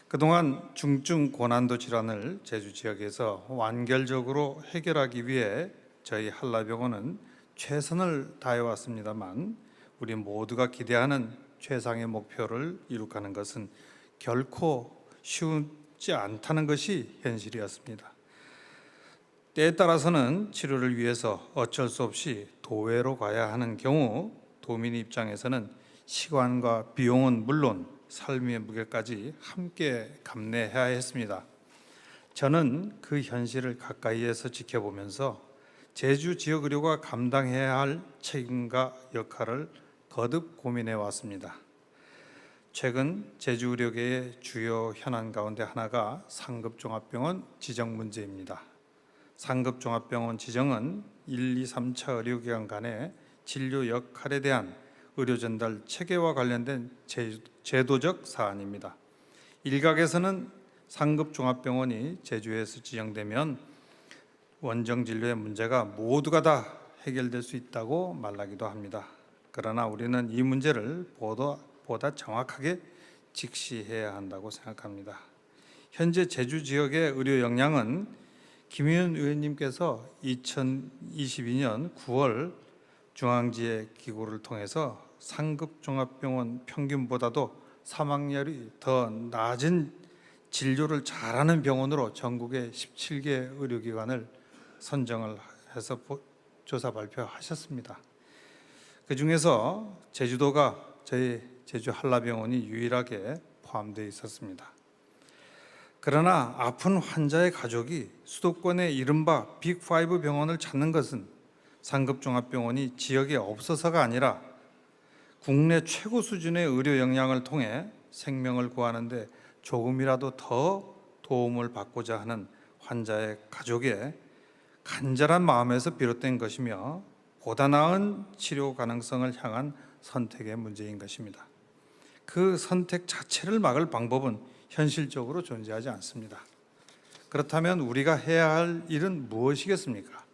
그동안 중증 고난도 질환을 제주 지역에서 완결적으로 해결하기 위해 저희 한라병원은 최선을 다해왔습니다만, 우리 모두가 기대하는 최상의 목표를 이룩하는 것은 결코 쉽지 않다는 것이 현실이었습니다. 때에 따라서는 치료를 위해서 어쩔 수 없이 도외로 가야 하는 경우, 도민 입장에서는 시간과 비용은 물론 삶의 무게까지 함께 감내해야 했습니다. 저는 그 현실을 가까이에서 지켜보면서 제주 지역 의료가 감당해야 할 책임과 역할을 거듭 고민해 왔습니다. 최근 제주 의료계의 주요 현안 가운데 하나가 상급종합병원 지정 문제입니다. 상급종합병원 지정은 1, 2, 3차 의료기관 간의 진료 역할에 대한 의료 전달 체계와 관련된 제도적 사안입니다. 일각에서는 상급종합병원이 제주에서 지정되면 원정 진료의 문제가 모두가 다 해결될 수 있다고 말하기도 합니다. 그러나 우리는 이 문제를 보다 정확하게 직시해야 한다고 생각합니다. 현재 제주 지역의 의료 역량은 김의원 의원님께서 2022년 9월 중앙지회 기구를 통해서 상급종합병원 평균보다도 사망률이 더 낮은 진료를 잘하는 병원으로 전국의 17개 의료기관을 선정을 해서 조사 발표하셨습니다. 그 중에서 제주도가 저희 제주 한라병원이 유일하게 포함되어 있었습니다. 그러나 아픈 환자의 가족이 수도권의 이른바 빅5 병원을 찾는 것은 상급종합병원이 지역에 없어서가 아니라 국내 최고 수준의 의료 역량을 통해 생명을 구하는데 조금이라도 더 도움을 받고자 하는 환자의 가족의 간절한 마음에서 비롯된 것이며, 보다 나은 치료 가능성을 향한 선택의 문제인 것입니다. 그 선택 자체를 막을 방법은 현실적으로 존재하지 않습니다. 그렇다면 우리가 해야 할 일은 무엇이겠습니까?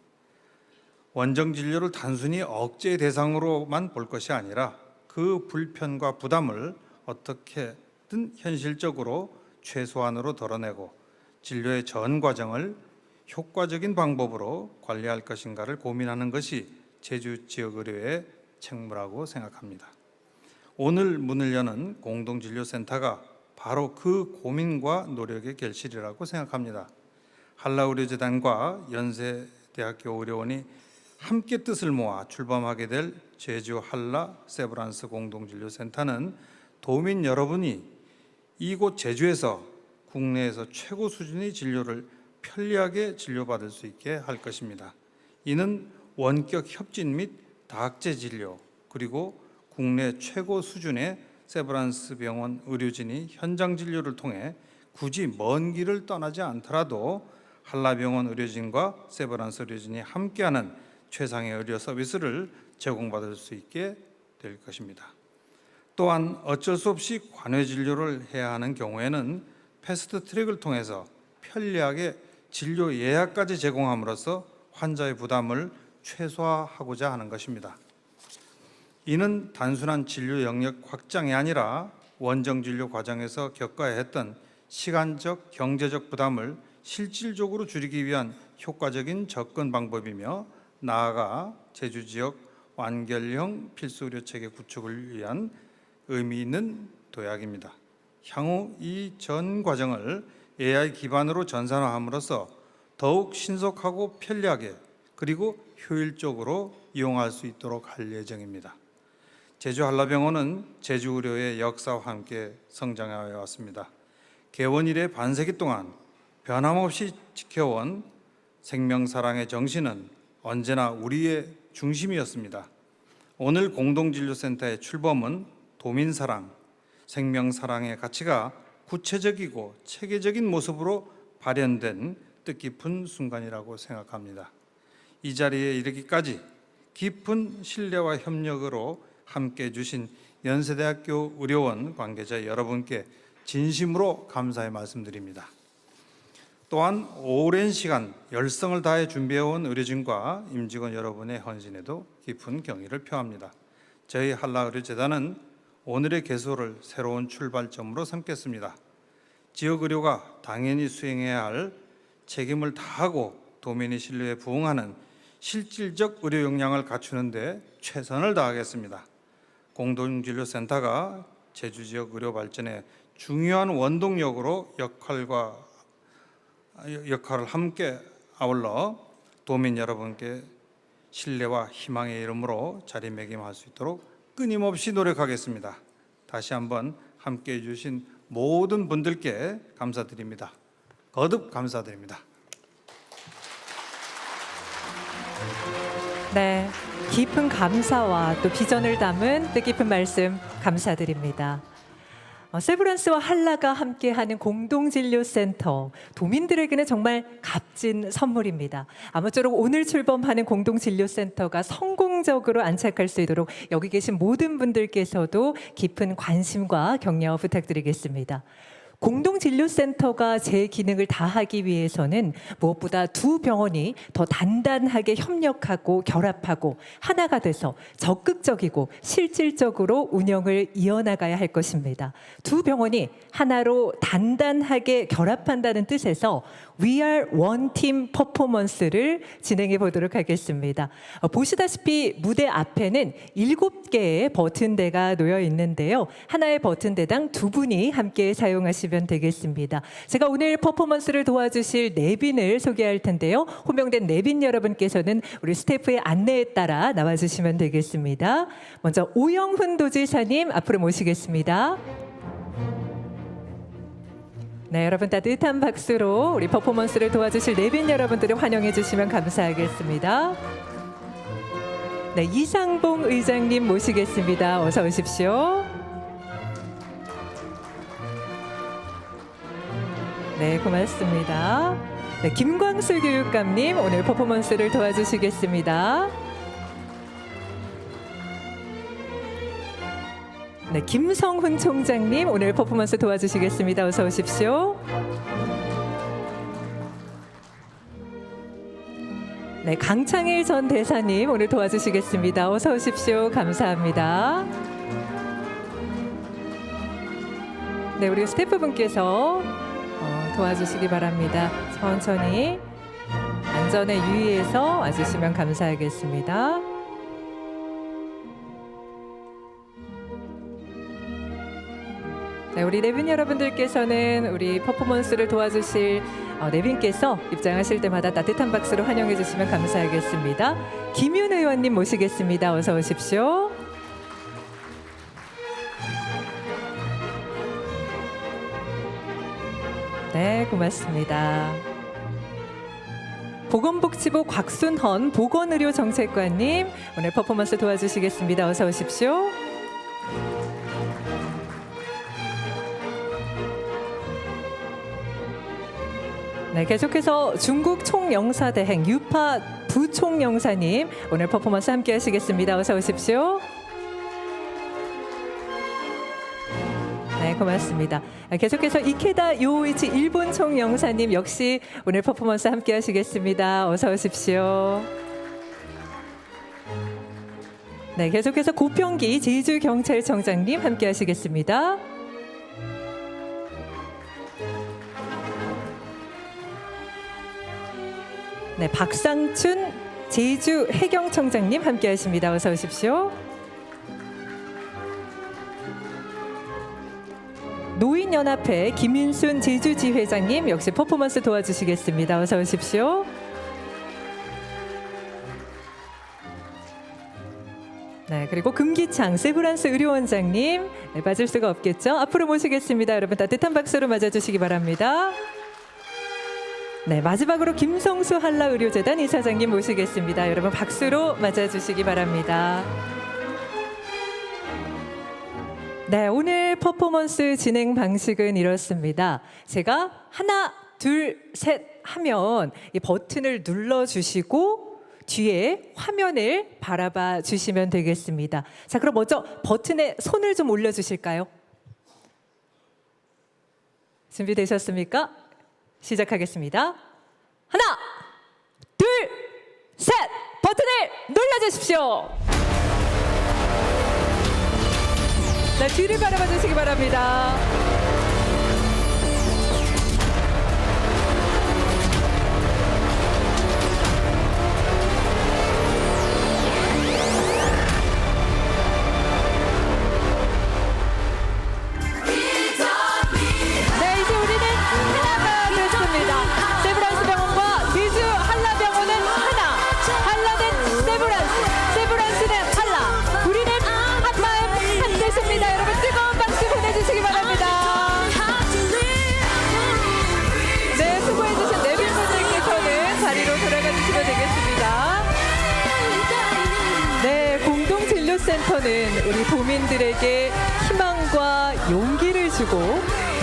원정 진료를 단순히 억제의 대상으로만 볼 것이 아니라 그 불편과 부담을 어떻게든 현실적으로 최소한으로 덜어내고 진료의 전 과정을 효과적인 방법으로 관리할 것인가를 고민하는 것이 제주 지역 의료의 책무라고 생각합니다. 오늘 문을 여는 공동진료센터가 바로 그 고민과 노력의 결실이라고 생각합니다. 한라의료재단과 연세대학교 의료원이 함께 뜻을 모아 출범하게 될 제주 한라 세브란스 공동진료센터는 도민 여러분이 이곳 제주에서 국내에서 최고 수준의 진료를 편리하게 진료받을 수 있게 할 것입니다. 이는 원격 협진 및 다학제 진료, 그리고 국내 최고 수준의 세브란스 병원 의료진이 현장 진료를 통해 굳이 먼 길을 떠나지 않더라도 한라병원 의료진과 세브란스 의료진이 함께하는 최상의 의료 서비스를 제공받을 수 있게 될 것입니다. 또한 어쩔 수 없이 관외 진료를 해야 하는 경우에는 패스트 트랙을 통해서 편리하게 진료 예약까지 제공함으로써 환자의 부담을 최소화하고자 하는 것입니다. 이는 단순한 진료 영역 확장이 아니라 원정 진료 과정에서 겪어야 했던 시간적, 경제적 부담을 실질적으로 줄이기 위한 효과적인 접근 방법이며, 나아가 제주 지역 완결형 필수 의료 체계 구축을 위한 의미 있는 도약입니다. 향후 이 전 과정을 AI 기반으로 전산화함으로써 더욱 신속하고 편리하게 그리고 효율적으로 이용할 수 있도록 할 예정입니다. 제주 한라병원은 제주 의료의 역사와 함께 성장해 왔습니다. 개원 이래 반세기 동안 변함없이 지켜온 생명사랑의 정신은 언제나 우리의 중심이었습니다. 오늘 공동진료센터의 출범은 도민사랑, 생명사랑의 가치가 구체적이고 체계적인 모습으로 발현된 뜻깊은 순간이라고 생각합니다. 이 자리에 이르기까지 깊은 신뢰와 협력으로 함께해 주신 연세대학교 의료원 관계자 여러분께 진심으로 감사의 말씀드립니다. 또한 오랜 시간 열성을 다해 준비해온 의료진과 임직원 여러분의 헌신에도 깊은 경의를 표합니다. 저희 한라의료재단은 오늘의 개소를 새로운 출발점으로 삼겠습니다. 지역의료가 당연히 수행해야 할 책임을 다하고 도민의 신뢰에 부응하는 실질적 의료 역량을 갖추는 데 최선을 다하겠습니다. 공동진료센터가 제주 지역 의료 발전에 중요한 원동력으로 역할을 함께 아울러 도민 여러분께 신뢰와 희망의 이름으로 자리매김할 수 있도록 끊임없이 노력하겠습니다. 다시 한번 함께해 주신 모든 분들께 감사드립니다. 거듭 감사드립니다. 네, 깊은 감사와 또 비전을 담은 뜻깊은 말씀 감사드립니다. 세브란스와 한라가 함께하는 공동진료센터, 도민들에게는 정말 값진 선물입니다. 아무쪼록 오늘 출범하는 공동진료센터가 성공적으로 안착할 수 있도록 여기 계신 모든 분들께서도 깊은 관심과 격려 부탁드리겠습니다. 공동진료센터가 제 기능을 다하기 위해서는 무엇보다 두 병원이 더 단단하게 협력하고 결합하고 하나가 돼서 적극적이고 실질적으로 운영을 이어나가야 할 것입니다. 두 병원이 하나로 단단하게 결합한다는 뜻에서 We are one team 퍼포먼스를 진행해 보도록 하겠습니다. 보시다시피 무대 앞에는 7개의 버튼대가 놓여 있는데요. 하나의 버튼대당 2분이 함께 사용하시면 되겠습니다. 제가 오늘 퍼포먼스를 도와주실 내빈을 소개할 텐데요. 호명된 내빈 여러분께서는 우리 스태프의 안내에 따라 나와주시면 되겠습니다. 먼저 오영훈 도지사님 앞으로 모시겠습니다. 네, 여러분 따뜻한 박수로 우리 퍼포먼스를 도와주실 내빈 여러분들을 환영해 주시면 감사하겠습니다. 네, 이상봉 의장님 모시겠습니다. 어서 오십시오. 네, 고맙습니다. 네, 김광수 교육감님 오늘 퍼포먼스를 도와주시겠습니다. 네, 김성훈 총장님 오늘 퍼포먼스 도와주시겠습니다. 어서 오십시오. 네, 강창일 전 대사님 오늘 도와주시겠습니다. 어서 오십시오. 감사합니다. 네, 우리 스태프분께서 도와주시기 바랍니다. 천천히 안전에 유의해서 와주시면 감사하겠습니다. 네, 우리 내빈 여러분들께서는 우리 퍼포먼스를 도와주실 내빈께서 입장하실 때마다 따뜻한 박수로 환영해 주시면 감사하겠습니다. 김윤 의원님 모시겠습니다. 어서 오십시오. 네, 고맙습니다. 보건복지부 곽순헌 보건의료정책관님 오늘 퍼포먼스 도와주시겠습니다. 어서 오십시오. 네, 계속해서 중국 총영사대행 유파 부총영사님 오늘 퍼포먼스 함께 하시겠습니다. 어서 오십시오. 네, 고맙습니다. 계속해서 이케다 요이치 일본 총영사님 역시 오늘 퍼포먼스 함께 하시겠습니다. 어서 오십시오. 네, 계속해서 고평기 제주경찰청장님 함께 하시겠습니다. 네, 박상춘 제주 해경청장님 함께 하십니다. 어서 오십시오. 노인연합회 김인순 제주지회장님 역시 퍼포먼스 도와주시겠습니다. 어서 오십시오. 네, 그리고 금기창 세브란스 의료원장님 네, 빠질 수가 없겠죠. 앞으로 모시겠습니다. 여러분 따뜻한 박수로 맞아주시기 바랍니다. 네, 마지막으로 김성수 한라의료재단 이사장님 모시겠습니다. 여러분 박수로 맞아주시기 바랍니다. 네, 오늘 퍼포먼스 진행 방식은 이렇습니다. 제가 하나, 둘, 셋 하면 이 버튼을 눌러주시고 뒤에 화면을 바라봐 주시면 되겠습니다. 자, 그럼 먼저 버튼에 손을 좀 올려주실까요? 준비되셨습니까? 시작하겠습니다. 하나, 둘, 셋! 버튼을 눌러주십시오. 네, 뒤를 바라봐 주시기 바랍니다. 네, 이제 우리는 하나가 됐습니다. 세브란스 병원과 제주 한라병원은 하나, 한라는 세브란스, 세브란스는 한라. 우리는 한마음 한뜻입니다. 여러분 뜨거운 박수 보내주시기 바랍니다. 네, 수고해주신 내빈분들께서는 자리로 돌아가 주시면 되겠습니다. 네, 공동진료센터는 우리 도민들에게 희망과 용기를 주고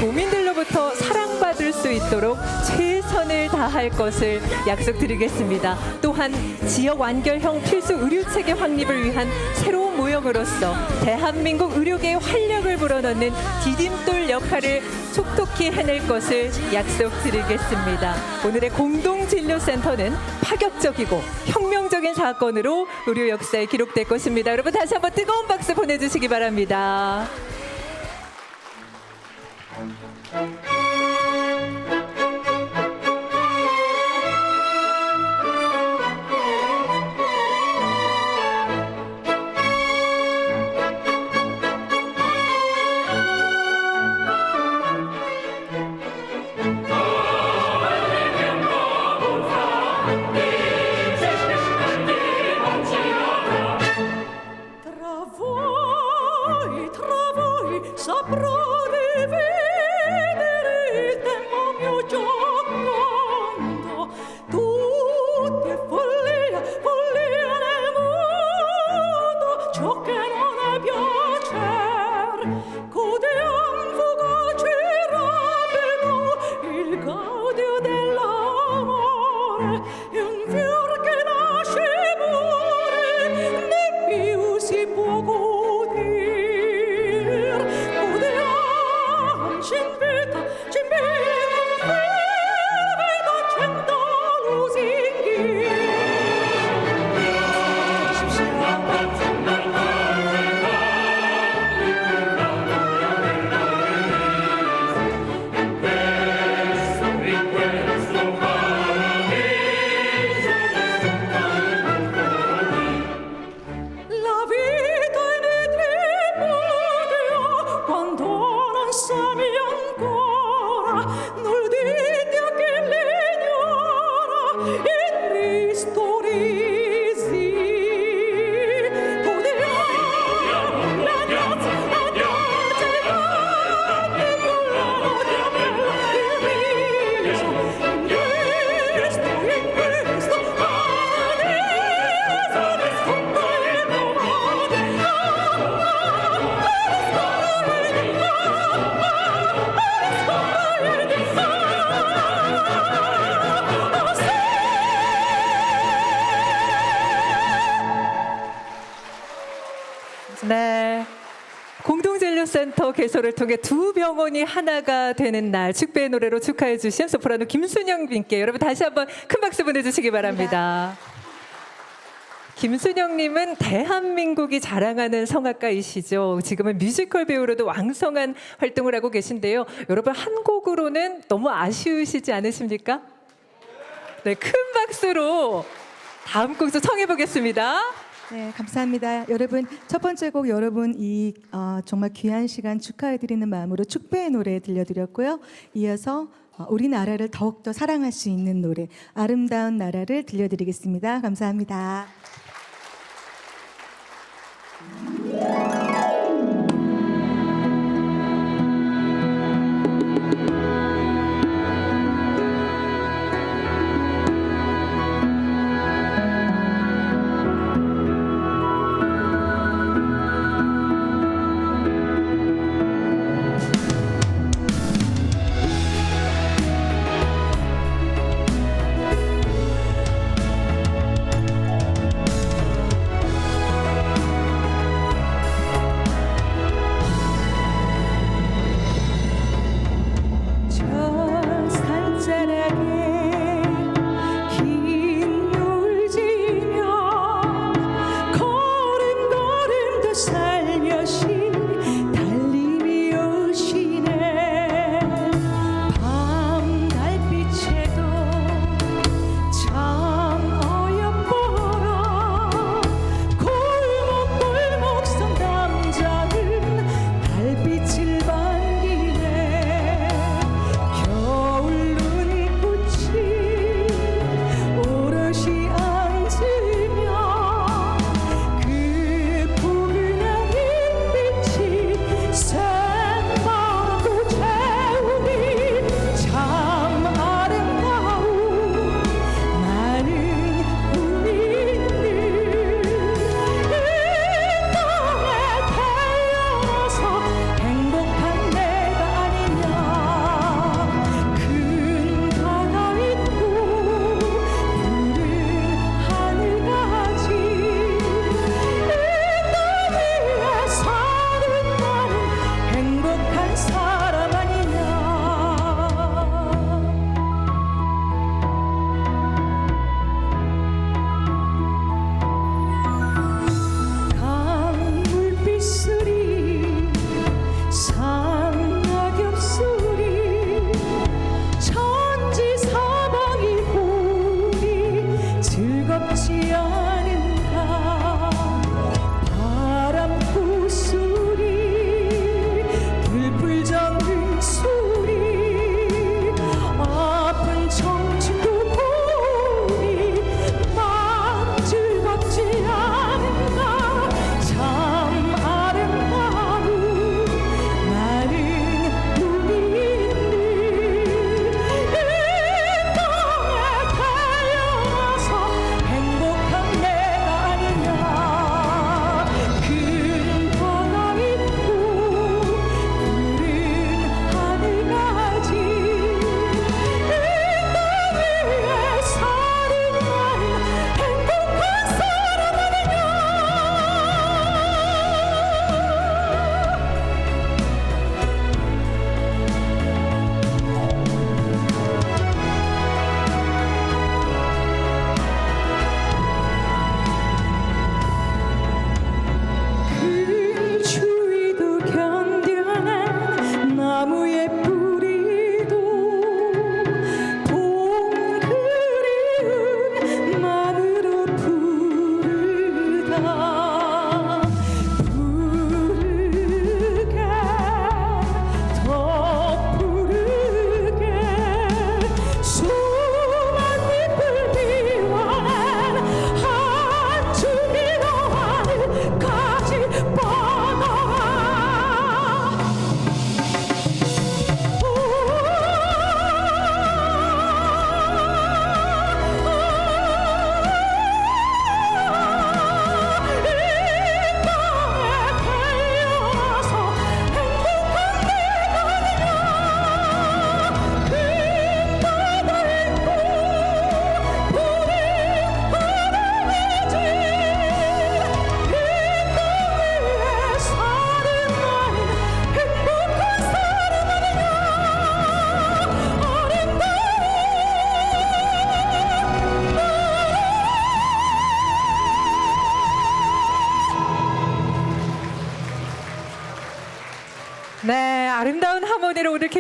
도민들로부터 사랑받을 수 있도록 최선을 다할 것을 약속드리겠습니다. 또한 지역 완결형 필수 의료체계 확립을 위한 새로운 모형으로서 대한민국 의료계의 활력을 불어넣는 디딤돌 역할을 촉톡히 해낼 것을 약속드리겠습니다. 오늘의 공동진료센터는 파격적이고 혁명적인 사건으로 의료 역사에 기록될 것입니다. 여러분 다시 한번 뜨거운 박수 보내주시기 바랍니다. Tra voi saprò di vedere il tempo mio giocondo. Tutti è follia, follia nel mondo, ciò che non è piacer. Godiam fugaci rapido il gaudio dell'amore, e un fior che nasce muore, né più si può godere. Ci invita un fervido cento lusinghi. La vita è di tripudio quando non sami ancora, nol dite a che l'ignora in Cristo risi. Godiamo la grazia, la grazia di tanti con la notte bella il riso. In questo paradiso di sfondo e domani. 네. 공동진료센터 개설을 통해 두 병원이 하나가 되는 날 축배의 노래로 축하해 주신 소프라노 김순영 님께 여러분 다시 한번 큰 박수 보내주시기 바랍니다. 김순영 님은 대한민국이 자랑하는 성악가이시죠. 지금은 뮤지컬 배우로도 왕성한 활동을 하고 계신데요. 여러분 한 곡으로는 너무 아쉬우시지 않으십니까? 네, 큰 박수로 다음 곡 좀 청해 보겠습니다. 네, 감사합니다. 여러분 첫 번째 곡 여러분 이 정말 귀한 시간 축하해드리는 마음으로 축배의 노래 들려드렸고요. 이어서 우리나라를 더욱더 사랑할 수 있는 노래 아름다운 나라를 들려드리겠습니다. 감사합니다.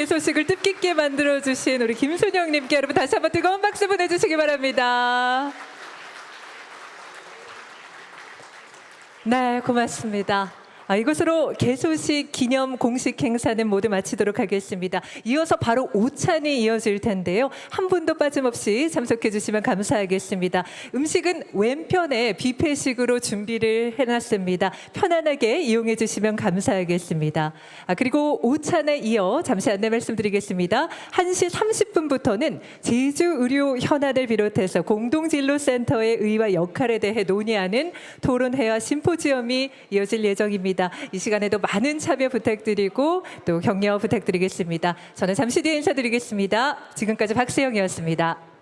개소식을 뜻깊게 만들어주신 우리 김순영님께 여러분 다시 한번 뜨거운 박수 보내주시기 바랍니다. 네, 고맙습니다. 이것으로 개소식 기념 공식 행사는 모두 마치도록 하겠습니다. 이어서 바로 오찬이 이어질 텐데요. 한 분도 빠짐없이 참석해 주시면 감사하겠습니다. 음식은 왼편에 뷔페식으로 준비를 해놨습니다. 편안하게 이용해 주시면 감사하겠습니다. 그리고 오찬에 이어 잠시 안내 말씀드리겠습니다. 1시 30분부터는 제주의료현안을 비롯해서 공동진료센터의 의와 역할에 대해 논의하는 토론회와 심포지엄이 이어질 예정입니다. 이 시간에도 많은 참여 부탁드리고 또 격려 부탁드리겠습니다. 저는 잠시 뒤에 인사드리겠습니다. 지금까지 박세영이었습니다.